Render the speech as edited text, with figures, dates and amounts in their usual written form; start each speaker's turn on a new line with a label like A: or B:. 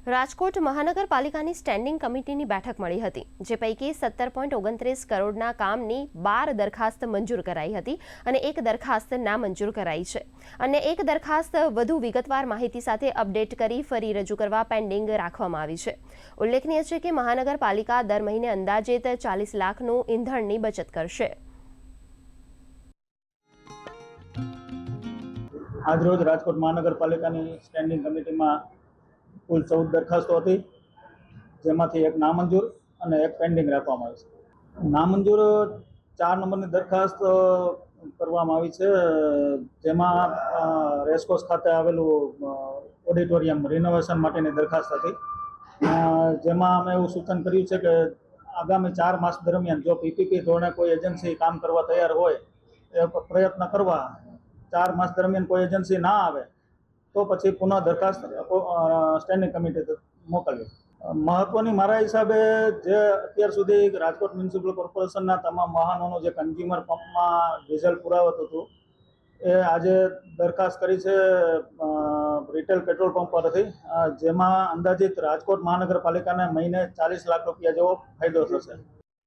A: રાજકોટ મહાનગરપાલિકાની સ્ટેન્ડિંગ કમિટીની બેઠક મળી હતી, જે પૈકી 17.29 કરોડના કામની 12 દરખાસ્ત મંજૂર કરાઈ હતી અને એક દરખાસ્ત નામંજૂર કરાઈ છે અને એક દરખાસ્ત વધુ વિગતવાર માહિતી સાથે અપડેટ કરી ફરી રજૂ કરવા પેન્ડિંગ રાખવામાં આવી છે। ઉલ્લેખનીય છે કે મહાનગરપાલિકા દર મહિને અંદાજિત 40 લાખનું ઈંધણની બચત કરશે।
B: આજરોજ રાજકોટ મહાનગરપાલિકાની સ્ટેન્ડિંગ કમિટીમાં કુલ 14 દરખાસ્તો હતી, જેમાંથી એક નામંજૂર અને એક પેન્ડિંગ રાખવામાં આવી છે। નામંજૂર 4 નંબરની દરખાસ્ત કરવામાં આવી છે, જેમાં રેસકોર્સ ખાતે આવેલું ઓડિટોરિયમ રિનોવેશન માટેની દરખાસ્ત હતી, જેમાં અમે એવું સૂચન કર્યું છે કે આગામી 4 માસ દરમિયાન જો પીપીપી ધોરણે કોઈ એજન્સી કામ કરવા તૈયાર હોય એ પ્રયત્ન કરવા। 4 માસ દરમિયાન કોઈ એજન્સી ના આવે તો પછી પુનઃ દરખાસ્ત સ્ટેન્ડિંગ કમિટી મોકલવી। મહત્વની મારા હિસાબે જે અત્યાર સુધી રાજકોટ મ્યુનિસિપલ કોર્પોરેશનના તમામ વાહનોનું જે કન્ઝ્યુમર પંપમાં ડીઝલ પુરાવતું હતું, એ આજે દરખાસ્ત કરી છે રિટેલ પેટ્રોલ પંપ પરથી, જેમાં અંદાજિત રાજકોટ મહાનગરપાલિકાને મહિને 40 લાખ રૂપિયા જેવો ફાયદો થશે।